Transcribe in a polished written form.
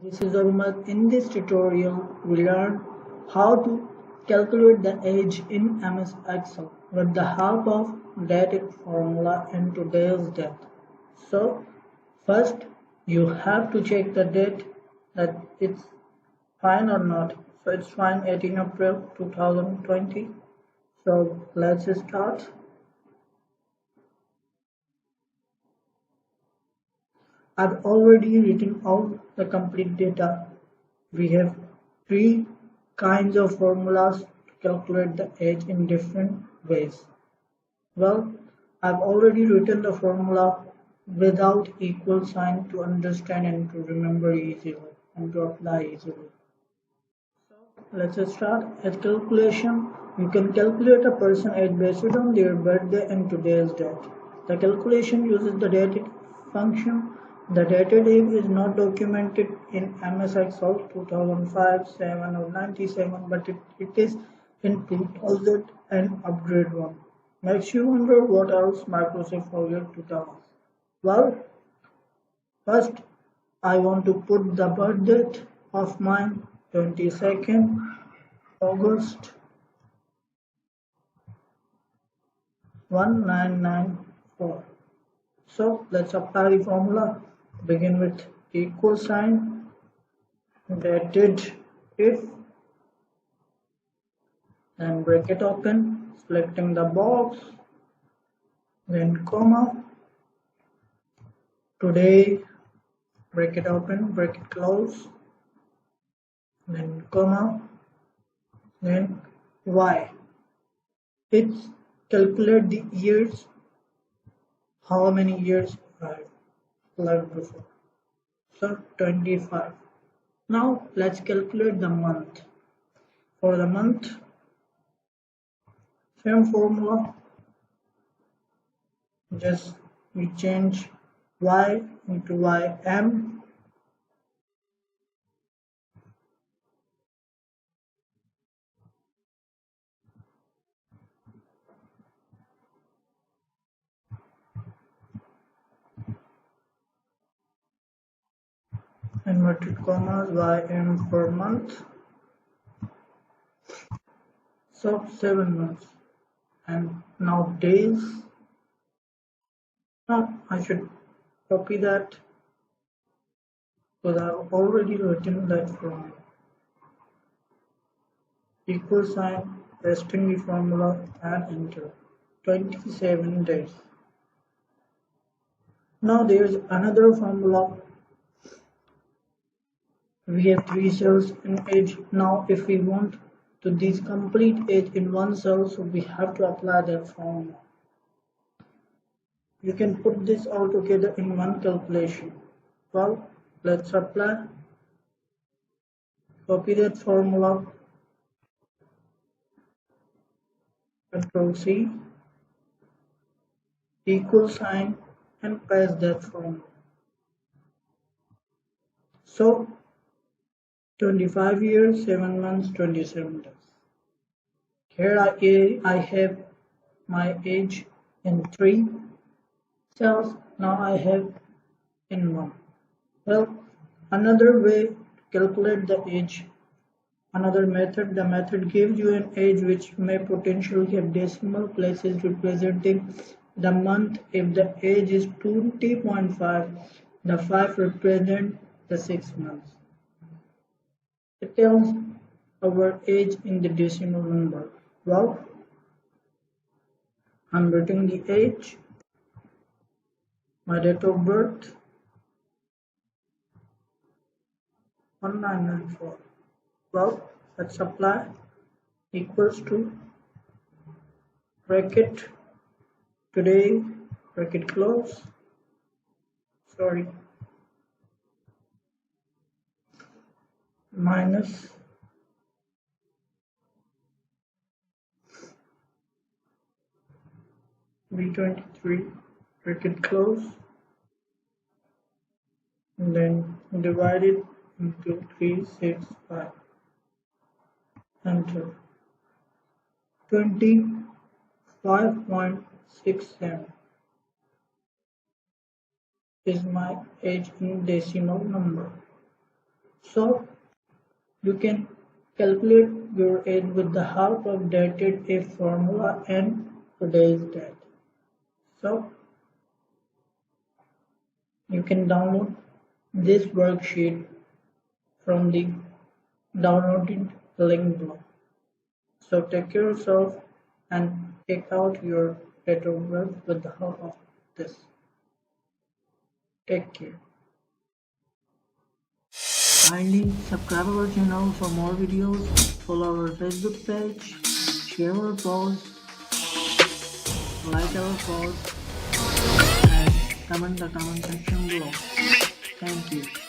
This is Ahmed. In this tutorial, we learn how to calculate the age in MS Excel with the help of Datedif formula and today's date. So, first you have to check the date that it's fine or not. So it's fine 18 April 2020. So let's start. I've already written out the complete data. We have three kinds of formulas to calculate the age in different ways. Well, I've already written the formula without equal sign to understand and to remember easily and to apply easily. So let's start. At calculation, you can calculate a person age based on their birthday and today's date. The calculation uses the dated function. The Datedif is not documented in MS Excel 2005, 7 or 97, but it is in 2000 and upgrade one. Makes you wonder what else Microsoft forget to tell us. Well, first I want to put the birth date of mine 22nd August 1994. So let's apply the formula. Begin with equal sign, Datedif, then bracket open, selecting the box, then comma, today, bracket open, bracket close, then comma, then y. It's calculate the years, how many years I've lived before. So 25. Now let's calculate the month. For the month, same formula, just we change y into ym, inverted commas, ym per month. So 7 months. And now days. Now I should copy that because I've already written that formula. Equal sign, pasting the formula and enter. 27 days. Now there's another formula. We have 3 cells in age. Now if we want to this complete age in one cell, so we have to apply that formula. You can put this all together in one calculation. Well, let's apply. Copy that formula. Control C. Equal sign and paste that formula. So 25 years, 7 months, 27 days. Here I have my age in 3 cells. Now I have in 1. Well, another way to calculate the age, another method, the method gives you an age which may potentially have decimal places representing the month. If the age is 20.5, the 5 represent the 6 months. It tells our age in the decimal number. Well, I'm writing the age, my date of birth, 1994. Well, let's apply equals to bracket today, bracket close, minus B23, bracket close, and then divide it into 365. Enter. 25.67 is my age in decimal number. So you can calculate your age with the help of Datedif formula and today's date. So you can download this worksheet from the downloaded link below. So take care of yourself and take out your date of birth with the help of this. Take care. Kindly subscribe our channel for more videos, follow our Facebook page, share our posts, like our posts, and comment the comment section below. Thank you.